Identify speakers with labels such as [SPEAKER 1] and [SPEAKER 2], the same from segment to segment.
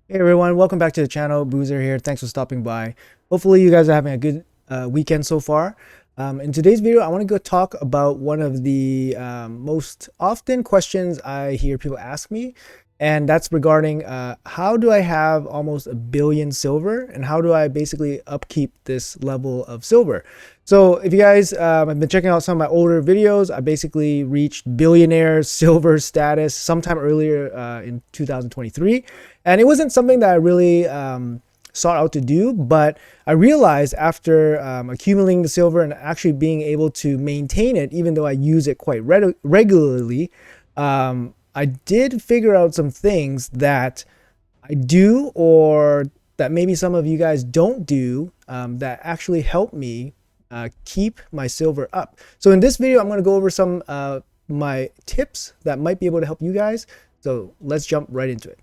[SPEAKER 1] Hey everyone, welcome back to the channel. Boozer here. Thanks for stopping by. Hopefully you guys are having a good weekend so far. In today's video, I want to go talk about one of the most often questions I hear people ask me, and that's regarding how do I have almost 1 billion silver, and how do I basically upkeep this level of silver? So if you guys have been checking out some of my older videos, I basically reached billionaire silver status sometime earlier in 2023. And it wasn't something that I really sought out to do, but I realized after accumulating the silver and actually being able to maintain it, even though I use it quite regularly, I did figure out some things that I do or that maybe some of you guys don't do that actually help me keep my silver up. So in this video, I'm going to go over some my tips that might be able to help you guys. So let's jump right into it.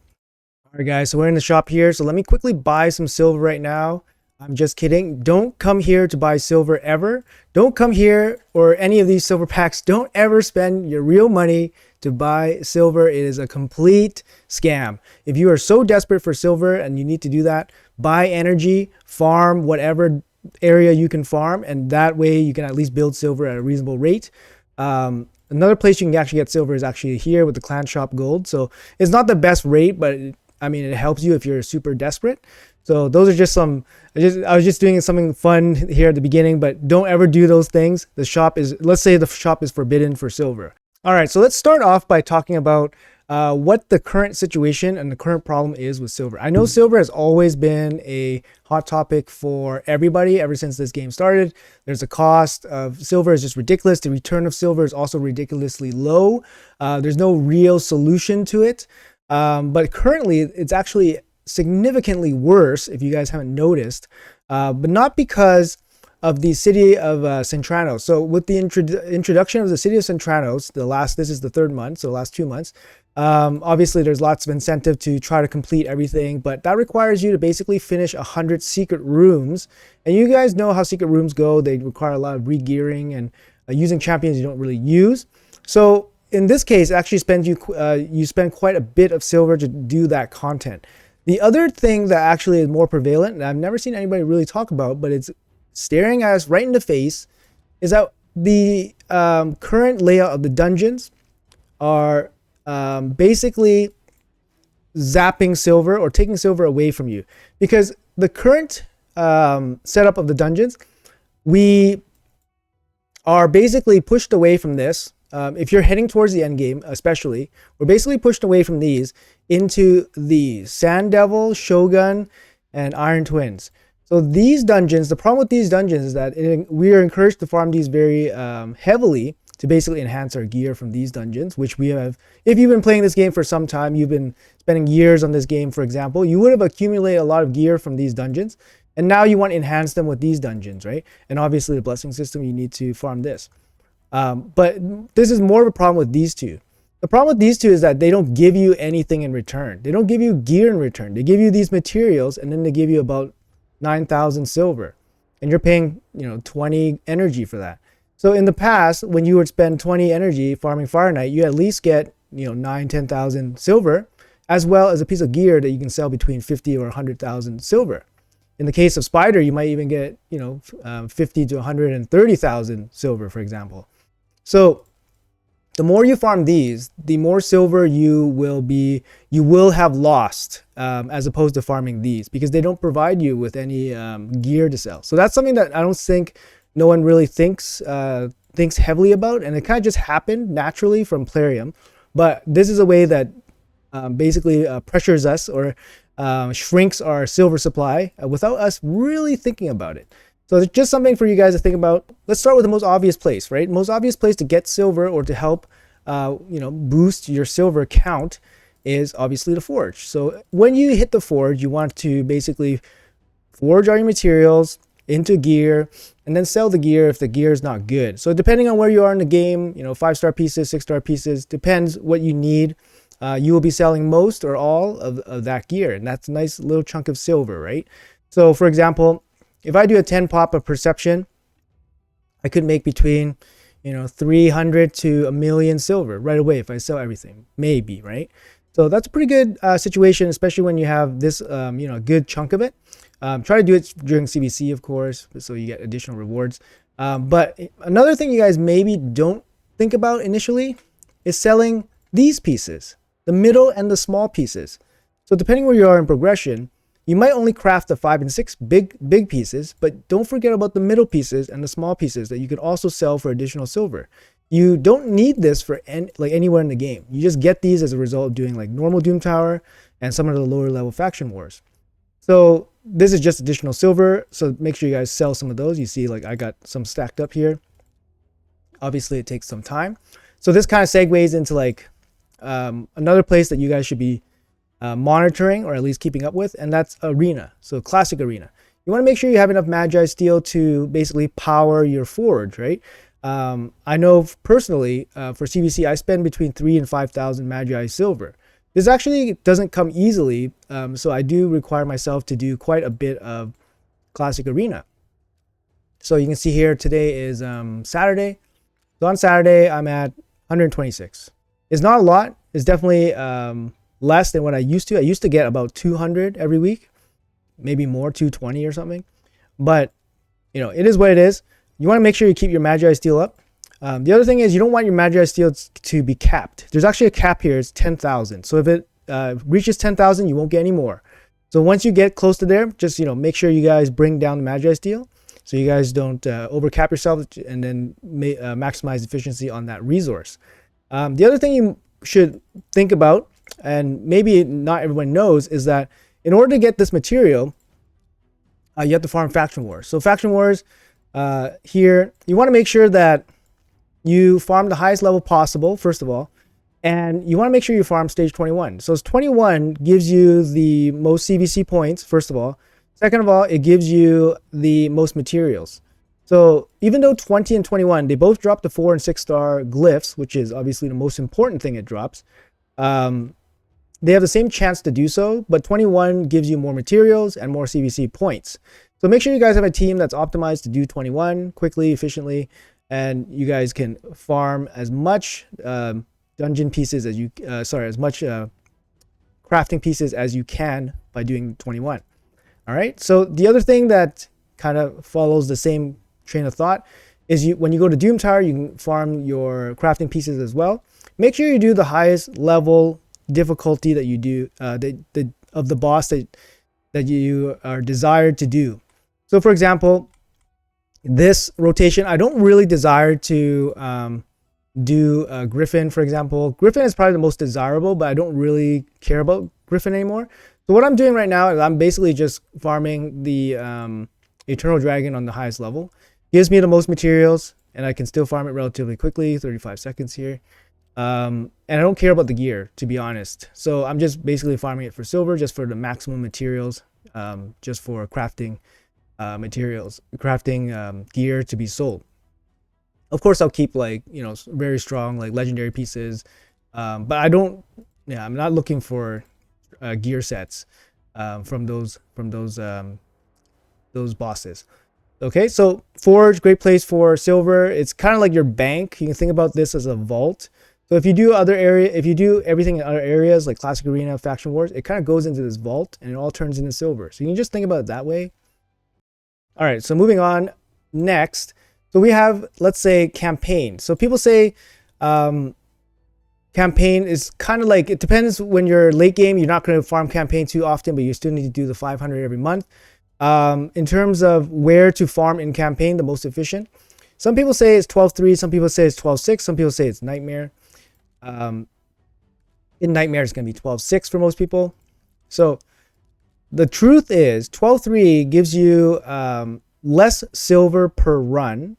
[SPEAKER 1] All right, guys, so we're in the shop here. So let me quickly buy some silver right now. I'm just kidding. Don't come here to buy silver ever. Don't come here or any of these silver packs. Don't ever spend your real money to buy silver. It is a complete scam. If you are so desperate for silver and you need to do that, buy energy, farm whatever area you can farm, and that way you can at least build silver at a reasonable rate. Another place you can actually get silver is actually here with the clan shop gold. So it's not the best rate, but I mean, it helps you if you're super desperate. So those are just some, I was just doing something fun here at the beginning, but don't ever do those things. The shop is, let's say the shop is forbidden for silver. All right, so let's start off by talking about what the current situation and the current problem is with silver. I know silver has always been a hot topic for everybody ever since this game started. There's a cost of silver is just ridiculous. The return of silver is also ridiculously low. There's no real solution to it. But currently it's actually significantly worse if you guys haven't noticed, but not because of the city of Centranos. So with the introduction of the city of Centranos, this is the third month, so the last 2 months, obviously there's lots of incentive to try to complete everything, but that requires you to basically finish 100 secret rooms. And you guys know how secret rooms go. They require a lot of re-gearing and using champions you don't really use. So in this case, it actually you spend quite a bit of silver to do that content. The other thing that actually is more prevalent, and I've never seen anybody really talk about, but it's staring at us right in the face, is that the current layout of the dungeons are basically zapping silver or taking silver away from you. Because the current setup of the dungeons, we are basically pushed away from this. If you're heading towards the end game, especially, we're basically pushed away from these into the Sand Devil, Shogun, and Iron Twins. So these dungeons, the problem with these dungeons is that we are encouraged to farm these very heavily to basically enhance our gear from these dungeons, which we have. If you've been playing this game for some time, you've been spending years on this game, for example, you would have accumulated a lot of gear from these dungeons, and now you want to enhance them with these dungeons, right? And obviously the blessing system, you need to farm this. But this is more of a problem with these two. The problem with these two is that they don't give you anything in return. They don't give you gear in return. They give you these materials, and then they give you about 9,000 silver, and you're paying 20 energy for that. So in the past, when you would spend 20 energy farming Fire Knight, you at least get 9,000-10,000 silver, as well as a piece of gear that you can sell between 50 or 100,000 silver. In the case of Spider, you might even get 50 to 130,000 silver, for example. So the more you farm these, the more silver you will have lost, as opposed to farming these, because they don't provide you with any gear to sell. So that's something that I don't think no one really thinks heavily about, and it kind of just happened naturally from Plarium. But this is a way that basically pressures us or shrinks our silver supply without us really thinking about it. So it's just something for you guys to think about. Let's start with the most obvious place, right? Most obvious place to get silver or to help, boost your silver count is obviously the forge. So when you hit the forge, you want to basically forge all your materials into gear and then sell the gear if the gear is not good. So depending on where you are in the game, 5-star pieces, 6-star pieces, depends what you need. You will be selling most or all of that gear, and that's a nice little chunk of silver, right? So for example, if I do a 10 pop of perception, I could make between 300 to 1 million silver right away if I sell everything, maybe, right? So that's a pretty good situation, especially when you have this, good chunk of it. Try to do it during CBC, of course, so you get additional rewards. But another thing you guys maybe don't think about initially is selling these pieces, the middle and the small pieces. So depending where you are in progression, you might only craft the 5 and 6 big pieces, but don't forget about the middle pieces and the small pieces that you can also sell for additional silver. You don't need this for anywhere in the game. You just get these as a result of doing like normal Doom Tower and some of the lower level faction wars. So this is just additional silver. So make sure you guys sell some of those. You see, like I got some stacked up here. Obviously, it takes some time. So this kind of segues into like another place that you guys should be monitoring or at least keeping up with, and that's Arena. So Classic Arena. You want to make sure you have enough Magi Steel to basically power your forge, right? I know personally for CBC, I spend between 3,000 and 5,000 Magi Silver. This actually doesn't come easily, so I do require myself to do quite a bit of Classic Arena. So you can see here today is Saturday. So on Saturday, I'm at 126. It's not a lot. It's definitely less than what I used to. I used to get about 200 every week, maybe more, 220 or something. But, it is what it is. You want to make sure you keep your Magi Steel up. The other thing is you don't want your Magi Steel to be capped. There's actually a cap here. It's 10,000. So if it reaches 10,000, you won't get any more. So once you get close to there, just make sure you guys bring down the Magi Steel so you guys don't overcap yourself and then maximize efficiency on that resource. The other thing you should think about, and maybe not everyone knows, is that in order to get this material, you have to farm Faction Wars. So Faction Wars, here, you want to make sure that you farm the highest level possible, first of all, and you want to make sure you farm stage 21. So 21 gives you the most CVC points, first of all. Second of all, it gives you the most materials. So even though 20 and 21, they both drop the 4 and 6 star glyphs, which is obviously the most important thing it drops, they have the same chance to do so, but 21 gives you more materials and more CVC points. So make sure you guys have a team that's optimized to do 21 quickly, efficiently, and you guys can farm as much dungeon pieces as as much crafting pieces as you can by doing 21. All right. So the other thing that kind of follows the same train of thought is when you go to Doom Tower, you can farm your crafting pieces as well. Make sure you do the highest level difficulty that you do of the boss that you are desired to do. So for example, this rotation, I don't really desire to do Griffin, for example. Griffin is probably the most desirable, but I don't really care about Griffin anymore. So what I'm doing right now is I'm basically just farming the Eternal Dragon on the highest level. Gives me the most materials, and I can still farm it relatively quickly, 35 seconds here. And I don't care about the gear, to be honest. So I'm just basically farming it for silver, just for the maximum materials, just for crafting gear to be sold. Of course, I'll keep very strong legendary pieces, but I'm not looking for gear sets from those bosses. Okay, so Forge, great place for silver. It's kind of like your bank. You can think about this as a vault. So if you do everything in other areas like Classic Arena, Faction Wars, it kind of goes into this vault and it all turns into silver. So you can just think about it that way. All right, so moving on next. So we have, let's say, campaign. So people say campaign is kind of like, it depends. When you're late game, you're not going to farm campaign too often, but you still need to do the 500 every month. In terms of where to farm in campaign, the most efficient, some people say it's 12.3, some people say it's 12.6, some people say it's Nightmare. In Nightmare, it's going to be 12.6 for most people. So the truth is 12.3 gives you less silver per run,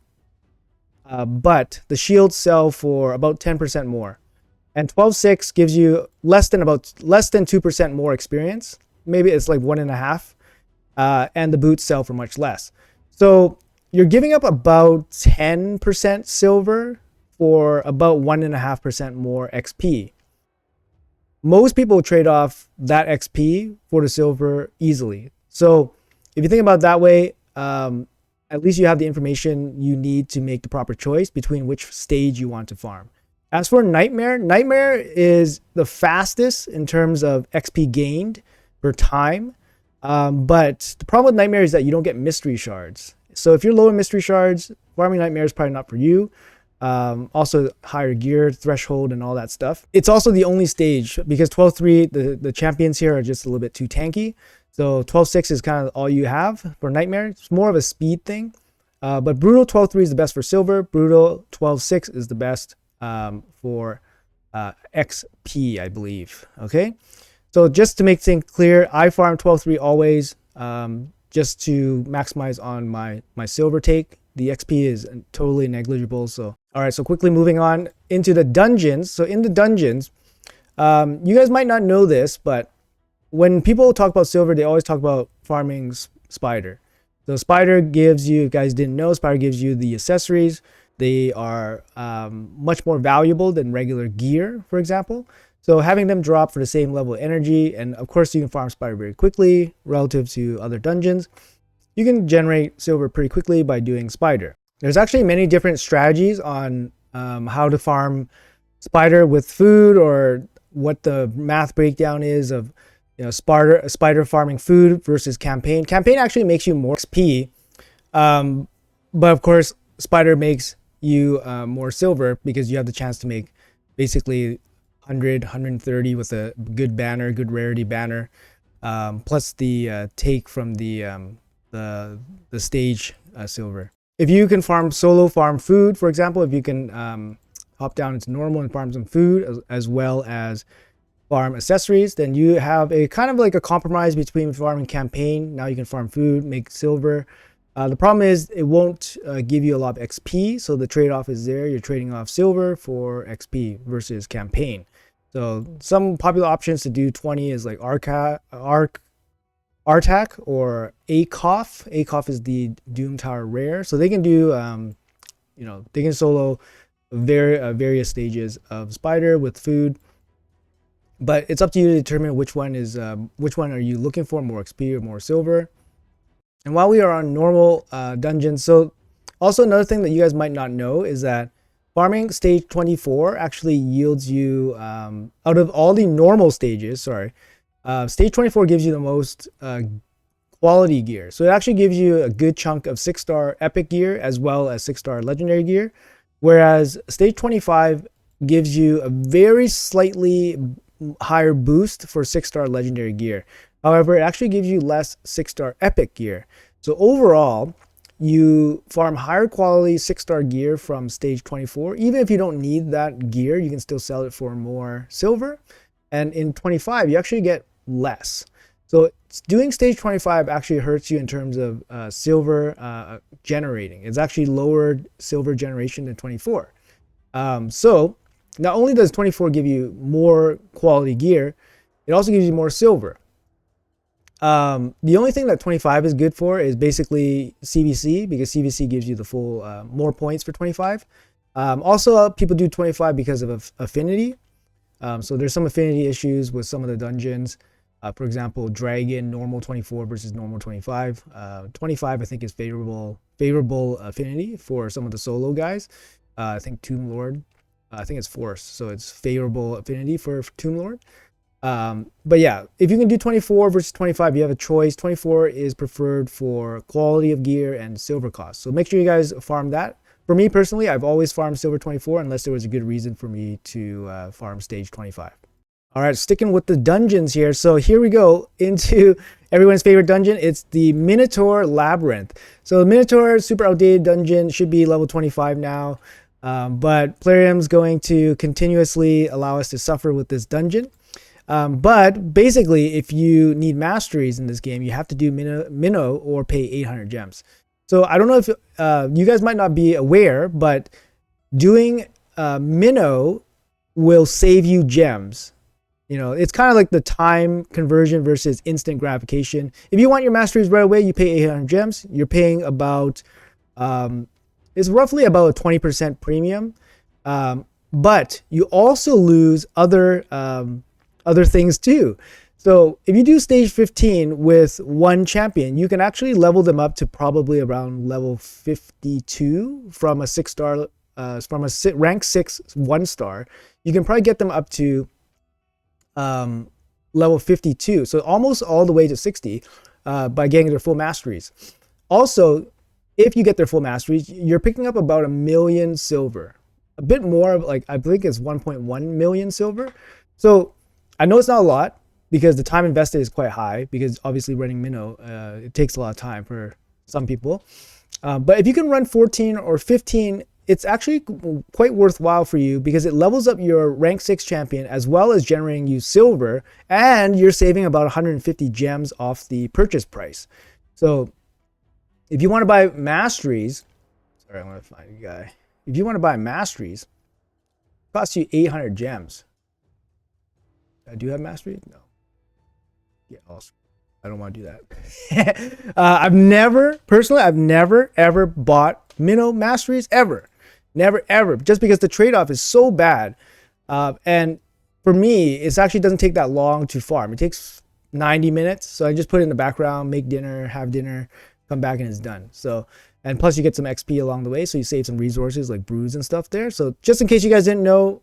[SPEAKER 1] but the shields sell for about 10% more. And 12.6 gives you less than 2% more experience. Maybe it's like 1.5. And the boots sell for much less. So you're giving up about 10% silver for about 1.5% more XP. Most people trade off that XP for the silver easily. So if you think about it that way, at least you have the information you need to make the proper choice between which stage you want to farm. As for Nightmare, Nightmare is the fastest in terms of XP gained per time. But the problem with Nightmare is that you don't get mystery shards. So if you're low in mystery shards, farming Nightmare is probably not for you. Also higher gear threshold and all that stuff. It's also the only stage because 12-3, the champions here are just a little bit too tanky. So 12-6 is kind of all you have for Nightmare. It's more of a speed thing. But Brutal 12-3 is the best for silver. Brutal 12-6 is the best for XP, I believe. Okay, so just to make things clear, I farm 12-3 always, just to maximize on my silver take. The XP is totally negligible. So all right, so quickly moving on into the dungeons. So in the dungeons, you guys might not know this, but when people talk about silver, they always talk about farming spider. So spider gives you, if you guys didn't know, spider gives you the accessories. They are much more valuable than regular gear, for example. So having them drop for the same level of energy, and of course you can farm spider very quickly relative to other dungeons. You can generate silver pretty quickly by doing spider. There's actually many different strategies on how to farm spider with food, or what the math breakdown is of spider farming food versus campaign. Campaign actually makes you more XP, but of course spider makes you more silver because you have the chance to make basically 100, 130 with a good banner, good rarity banner, plus the take from the stage silver. If you can farm food, for example, if you can hop down into normal and farm some food as well as farm accessories, then you have a kind of like a compromise between farming campaign. Now you can farm food, make silver. The problem is it won't give you a lot of XP, so the trade-off is there. You're trading off silver for XP versus campaign. So some popular options to do 20 is like Artac or ACOF. ACOF is the Doom Tower rare, so they can do they can solo various stages of spider with food. But it's up to you to determine which one are you looking for, more XP or more silver. And while we are on normal dungeons, so also another thing that you guys might not know is that farming stage 24 actually yields you, out of all the normal stages, stage 24 gives you the most quality gear. So it actually gives you a good chunk of 6-star epic gear as well as 6-star legendary gear. Whereas stage 25 gives you a very slightly higher boost for 6-star legendary gear. However, it actually gives you less 6-star epic gear. So overall, you farm higher quality 6-star gear from stage 24. Even if you don't need that gear, you can still sell it for more silver. And in 25, you actually get less. So doing stage 25 actually hurts you in terms of silver generating. It's actually lowered silver generation than 24. So not only does 24 give you more quality gear, it also gives you more silver. The only thing that 25 is good for is basically CVC, because CVC gives you the full more points for 25. Also, people do 25 because of affinity. So there's some affinity issues with some of the dungeons. For example, Dragon normal 24 versus normal 25. 25 I think is favorable affinity for some of the solo guys. I think Tomb Lord, I think it's Force, so it's favorable affinity for Tomb Lord. But yeah, if you can do 24 versus 25, you have a choice. 24 is preferred for quality of gear and silver cost. So make sure you guys farm that. For me personally, I've always farmed silver 24 unless there was a good reason for me to farm stage 25. All right, sticking with the dungeons here. So here we go into everyone's favorite dungeon. It's the Minotaur Labyrinth. So the Minotaur super outdated dungeon should be level 25 now. But Plarium's going to continuously allow us to suffer with this dungeon. But basically, if you need masteries in this game, you have to do Minnow or pay 800 gems. So I don't know if you guys might not be aware, but doing Minnow will save you gems. You know, it's kind of like the time conversion versus instant gratification. If you want your masteries right away, you pay 800 gems. You're paying about, it's roughly about a 20% premium. But you also lose other things too. So if you do stage 15 with one champion, you can actually level them up to probably around level 52 from a 6-star from a rank 6 1-star, you can probably get them up to level 52, so almost all the way to 60 by getting their full masteries. Also, if you get their full masteries, you're picking up about 1 million silver, a bit more, like I think it's 1.1 million silver. So I know it's not a lot because the time invested is quite high, because obviously running Minnow, it takes a lot of time for some people. But if you can run 14 or 15, it's actually quite worthwhile for you, because it levels up your rank 6 champion as well as generating you silver, and you're saving about 150 gems off the purchase price. So if you want to buy masteries, sorry, I want to find a guy. If you want to buy masteries, it costs you 800 gems. I do have mastery? No. Yeah, also, I don't want to do that. I've never ever bought Minnow masteries ever. Never ever, just because the trade-off is so bad. And for me, it actually doesn't take that long to farm. It takes 90 minutes. So I just put it in the background, make dinner, have dinner, come back, and it's done. So, and plus you get some XP along the way, so you save some resources like brews and stuff there. So just in case you guys didn't know,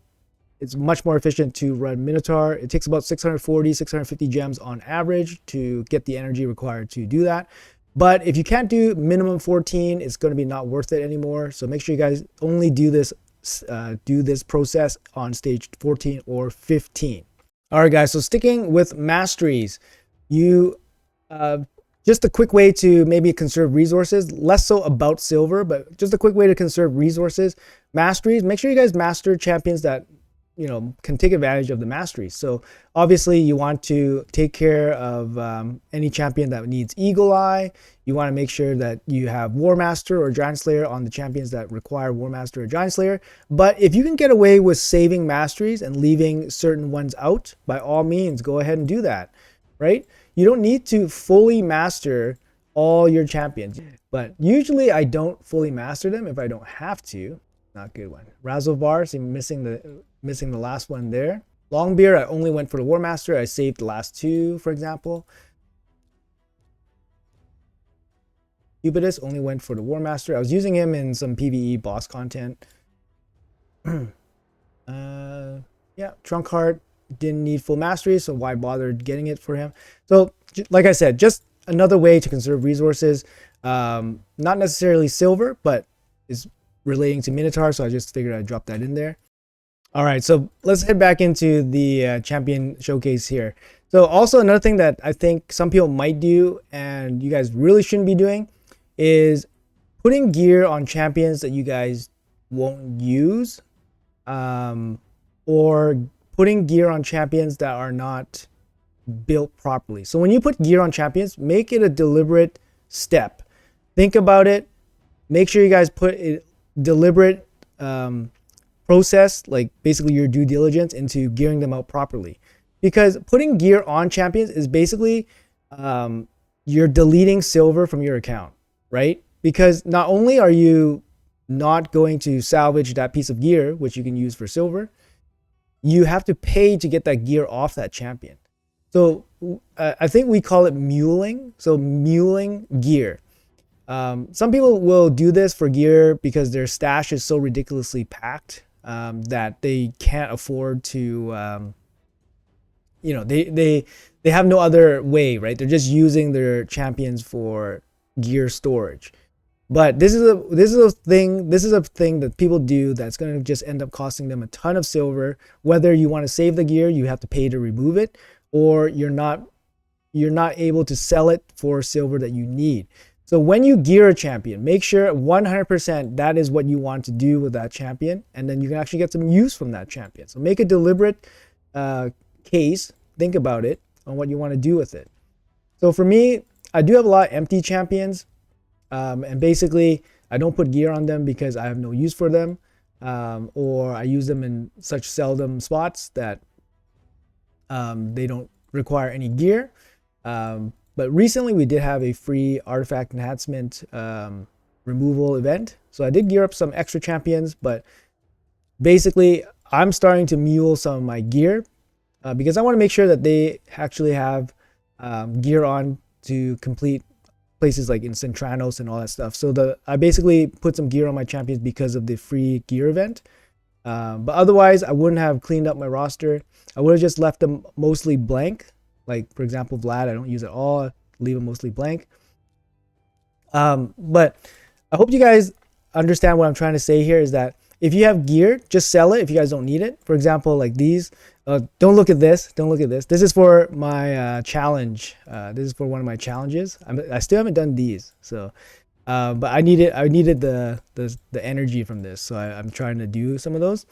[SPEAKER 1] it's much more efficient to run Minotaur. It takes about 640, 650 gems on average to get the energy required to do that. But if you can't do minimum 14, it's going to be not worth it anymore. So make sure you guys only do this process on stage 14 or 15. All right, guys. So sticking with masteries, you just a quick way to maybe conserve resources, less so about silver, but just a quick way to conserve resources. Masteries. Make sure you guys master champions that can take advantage of the masteries. So obviously you want to take care of any champion that needs Eagle Eye. You want to make sure that you have War Master or Giant Slayer on the champions that require War Master or Giant Slayer. But if you can get away with saving masteries and leaving certain ones out, by all means, go ahead and do that, right? You don't need to fully master all your champions, but usually I don't fully master them if I don't have to. Not good one. Razovar, so missing the last one there. Longbeard, I only went for the War Master. I saved the last two, for example. Cupidus only went for the War Master. I was using him in some PvE boss content. Yeah, Trunkheart didn't need full mastery, so why bother getting it for him? So, like I said, just another way to conserve resources. Not necessarily silver, but is relating to Minotaur, so I just figured I'd drop that in there. All right, so let's head back into the champion showcase here. So also another thing that I think some people might do, and you guys really shouldn't be doing, is putting gear on champions that you guys won't use, or putting gear on champions that are not built properly. So when you put gear on champions, make it a deliberate step. Think about it. Make sure you guys put it deliberate process, like basically your due diligence into gearing them out properly. Because putting gear on champions is basically you're deleting silver from your account, right? Because not only are you not going to salvage that piece of gear, which you can use for silver, you have to pay to get that gear off that champion. So I think we call it muling. So muling gear. Some people will do this for gear because their stash is so ridiculously packed that they can't afford to, they have no other way, right? They're just using their champions for gear storage. But this is a thing that people do that's going to just end up costing them a ton of silver. Whether you want to save the gear, you have to pay to remove it, or you're not able to sell it for silver that you need. So when you gear a champion, make sure 100% that is what you want to do with that champion, and then you can actually get some use from that champion. So make a deliberate case, think about it, on what you want to do with it. So for me, I do have a lot of empty champions, and basically I don't put gear on them because I have no use for them, or I use them in such seldom spots that they don't require any gear. But recently we did have a free artifact enhancement removal event. So I did gear up some extra champions, but basically I'm starting to mule some of my gear because I want to make sure that they actually have gear on to complete places like in Centranos and all that stuff. So I basically put some gear on my champions because of the free gear event. But otherwise, I wouldn't have cleaned up my roster. I would have just left them mostly blank. Like, for example, Vlad, I don't use it all. I leave him mostly blank. But I hope you guys understand what I'm trying to say here is that if you have gear, just sell it if you guys don't need it. For example, like these. Don't look at this. Don't look at this. This is for my challenge. This is for one of my challenges. I still haven't done these. So, but I needed the energy from this. So I'm trying to do some of those.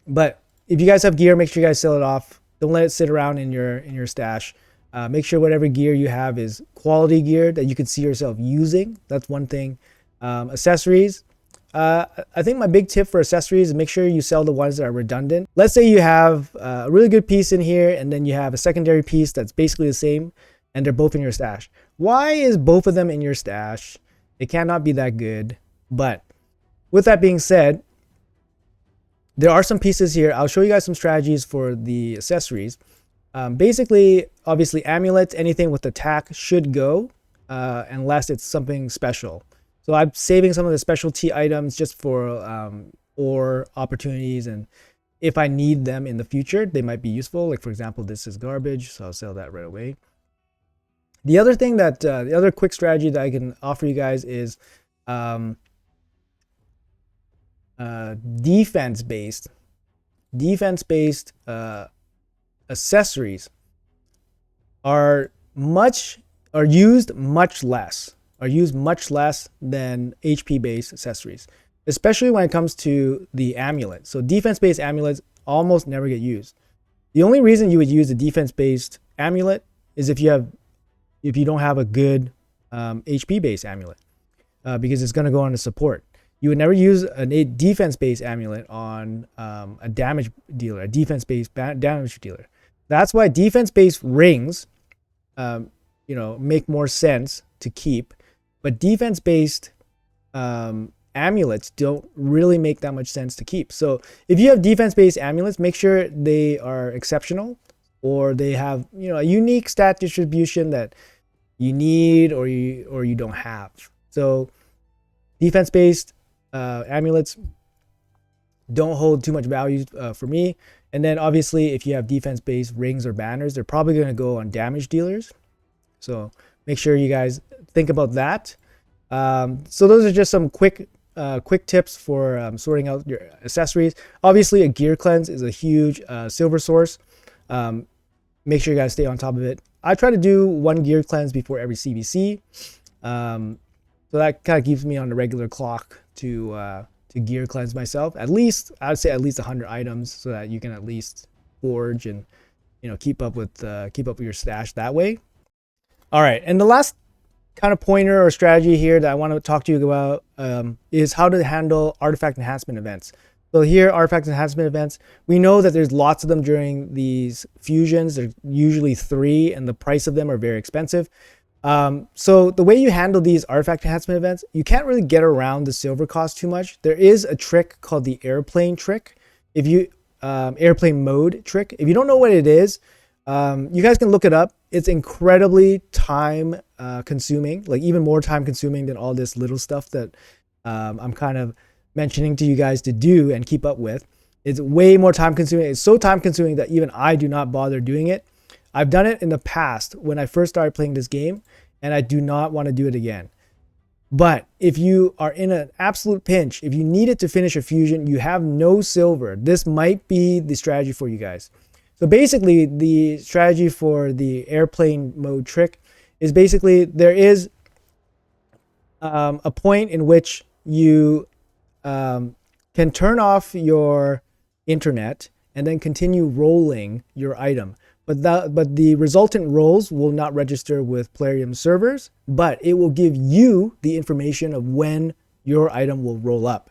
[SPEAKER 1] But if you guys have gear, make sure you guys sell it off. Don't let it sit around in your stash. Make sure whatever gear you have is quality gear that you can see yourself using. That's one thing. Accessories. I think my big tip for accessories is make sure you sell the ones that are redundant. Let's say you have a really good piece in here and then you have a secondary piece that's basically the same and they're both in your stash. Why is both of them in your stash? It cannot be that good. But with that being said, there are some pieces here. I'll show you guys some strategies for the accessories. Basically, obviously amulets, anything with attack should go unless it's something special. So I'm saving some of the specialty items just for ore opportunities, and if I need them in the future, they might be useful. Like for example, this is garbage, so I'll sell that right away. The other thing that the other quick strategy that I can offer you guys is defense-based accessories are used much less than HP-based accessories, especially when it comes to the amulet. So defense-based amulets almost never get used. The only reason you would use a defense-based amulet is if you don't have a good HP-based amulet, because it's going to go on to support. You would never use a defense-based amulet on a damage dealer, a defense-based damage dealer. That's why defense-based rings, make more sense to keep. But defense-based amulets don't really make that much sense to keep. So if you have defense-based amulets, make sure they are exceptional or they have a unique stat distribution that you need or you don't have. So defense-based amulets don't hold too much value for me. And then obviously if you have defense-based rings or banners, they're probably going to go on damage dealers. So make sure you guys think about that. So those are just some quick tips for sorting out your accessories. Obviously, a gear cleanse is a huge silver source. Make sure you guys stay on top of it. I try to do one gear cleanse before every CBC. So that kind of keeps me on the regular clock to gear cleanse myself. At least, I'd say at least 100 items so that you can at least forge and keep up with your stash that way. All right, and the last kind of pointer or strategy here that I want to talk to you about is how to handle artifact enhancement events. So here, artifact enhancement events, we know that there's lots of them during these fusions. There's usually 3 and the price of them are very expensive. So the way you handle these artifact enhancement events, you can't really get around the silver cost too much. There is a trick called the airplane trick. If you airplane mode trick, if you don't know what it is, you guys can look it up. It's incredibly time consuming, like even more time consuming than all this little stuff that I'm kind of mentioning to you guys to do and keep up with. It's way more time consuming. It's so time consuming that even I do not bother doing it. I've done it in the past when I first started playing this game, and I do not want to do it again. But if you are in an absolute pinch, if you need it to finish a fusion, you have no silver, this might be the strategy for you guys. So basically, the strategy for the airplane mode trick is basically there is a point in which you can turn off your internet and then continue rolling your item. But the resultant rolls will not register with Plarium servers, but it will give you the information of when your item will roll up.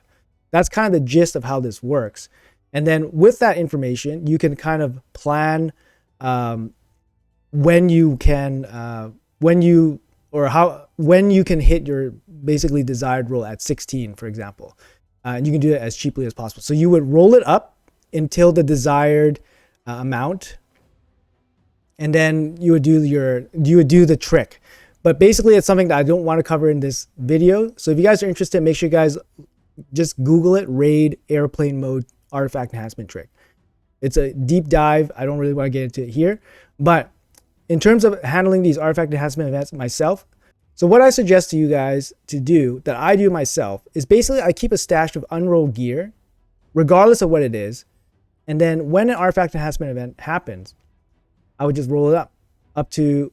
[SPEAKER 1] That's kind of the gist of how this works. And then with that information, you can kind of plan when you can hit your basically desired roll at 16, for example. And you can do it as cheaply as possible. So you would roll it up until the desired amount. and then you would do the trick. But basically, it's something that I don't want to cover in this video. So if you guys are interested, make sure you guys just Google it, raid airplane mode artifact enhancement trick. It's a deep dive. I don't really want to get into it here. But in terms of handling these artifact enhancement events myself, so what I suggest to you guys to do, that I do myself, is basically I keep a stash of unrolled gear, regardless of what it is. And then when an artifact enhancement event happens, I would just roll it up to,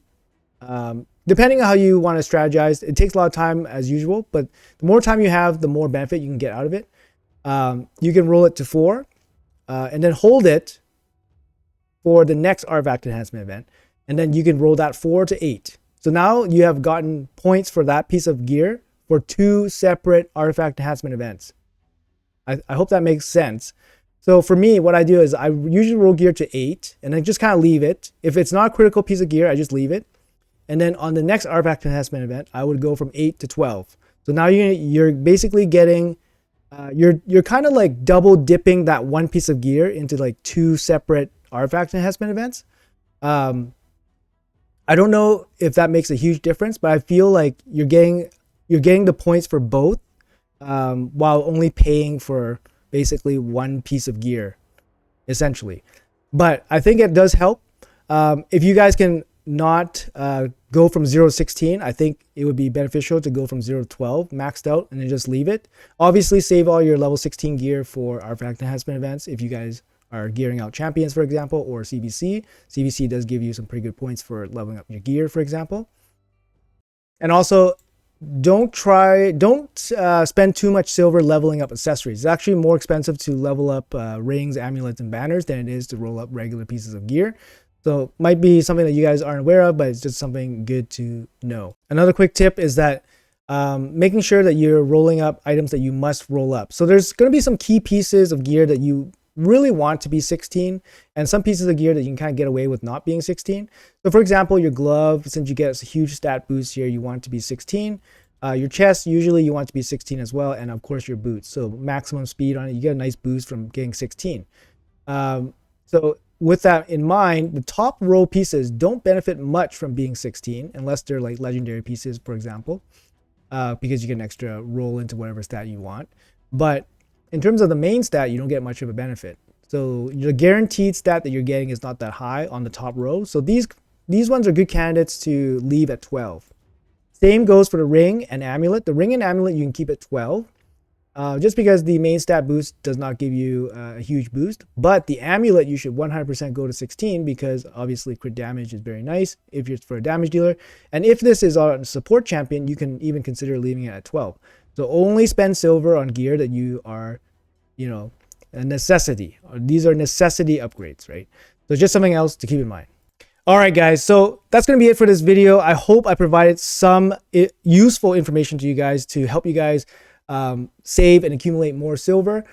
[SPEAKER 1] depending on how you want to strategize. It takes a lot of time as usual, but the more time you have, the more benefit you can get out of it. You can roll it to 4 and then hold it for the next artifact enhancement event. And then you can roll that 4 to 8. So now you have gotten points for that piece of gear for 2 separate artifact enhancement events. I hope that makes sense. So for me, what I do is I usually roll gear to 8 and then just kind of leave it. If it's not a critical piece of gear, I just leave it. And then on the next artifact enhancement event, I would go from 8 to 12. So now you're basically getting, you're kind of like double dipping that one piece of gear into like 2 separate artifact enhancement events. I don't know if that makes a huge difference, but I feel like you're getting the points for both, while only paying for basically one piece of gear, essentially. But I think it does help. If you guys can not go from 0 to 16, I think it would be beneficial to go from 0 to 12 maxed out and then just leave it. Obviously save all your level 16 gear for artifact enhancement events if you guys are gearing out champions, for example, or CVC. CVC does give you some pretty good points for leveling up your gear, for example. And also don't spend too much silver leveling up accessories. It's actually more expensive to level up rings, amulets, and banners than it is to roll up regular pieces of gear. So might be something that you guys aren't aware of, but it's just something good to know. Another quick tip is that making sure that you're rolling up items that you must roll up. So there's going to be some key pieces of gear that you really want to be 16, and some pieces of gear that you can kind of get away with not being 16. So for example, your glove, since you get a huge stat boost here, you want it to be 16. Your chest, usually you want to be 16 as well, and of course your boots. So maximum speed on it, you get a nice boost from getting 16. So with that in mind, the top row pieces don't benefit much from being 16 unless they're like legendary pieces, for example, because you get an extra roll into whatever stat you want. But in terms of the main stat, you don't get much of a benefit. So the guaranteed stat that you're getting is not that high on the top row. So these ones are good candidates to leave at 12. Same goes for the ring and amulet. The ring and amulet you can keep at 12, just because the main stat boost does not give you a huge boost. But the amulet you should 100% go to 16 because obviously crit damage is very nice if it's for a damage dealer. And if this is on a support champion, you can even consider leaving it at 12. So only spend silver on gear that you are, a necessity. These are necessity upgrades, right? So just something else to keep in mind. All right, guys. So that's going to be it for this video. I hope I provided some useful information to you guys to help you guys save and accumulate more silver.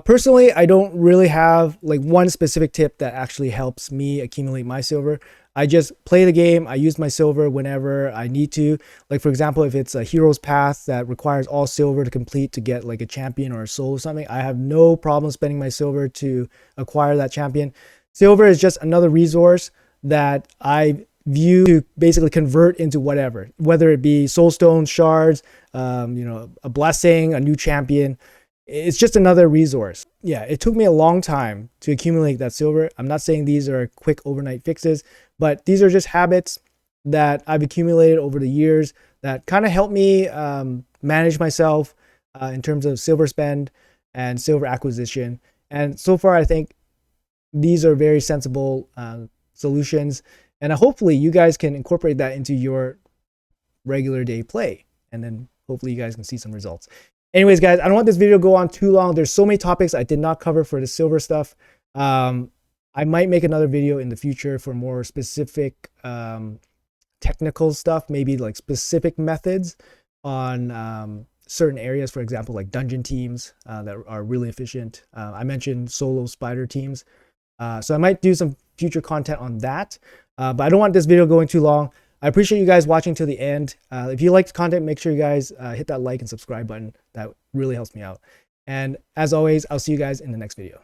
[SPEAKER 1] Personally, I don't really have like one specific tip that actually helps me accumulate my silver. I just play the game. I use my silver whenever I need to. Like for example, if it's a hero's path that requires all silver to complete to get like a champion or a soul or something, I have no problem spending my silver to acquire that champion. Silver is just another resource that I view to basically convert into whatever, whether it be soul stones, shards, a blessing, a new champion. It's just another resource. Yeah, it took me a long time to accumulate that silver. I'm not saying these are quick overnight fixes, but these are just habits that I've accumulated over the years that kind of help me manage myself in terms of silver spend and silver acquisition. And so far, I think these are very sensible solutions. And hopefully you guys can incorporate that into your regular day play. And then hopefully you guys can see some results. Anyways, guys, I don't want this video to go on too long. There's so many topics I did not cover for the silver stuff. I might make another video in the future for more specific technical stuff, maybe like specific methods on certain areas, for example, like dungeon teams that are really efficient. I mentioned solo spider teams. So I might do some future content on that, but I don't want this video going too long. I appreciate you guys watching till the end. If you liked the content, make sure you guys hit that like and subscribe button. That really helps me out. And as always, I'll see you guys in the next video.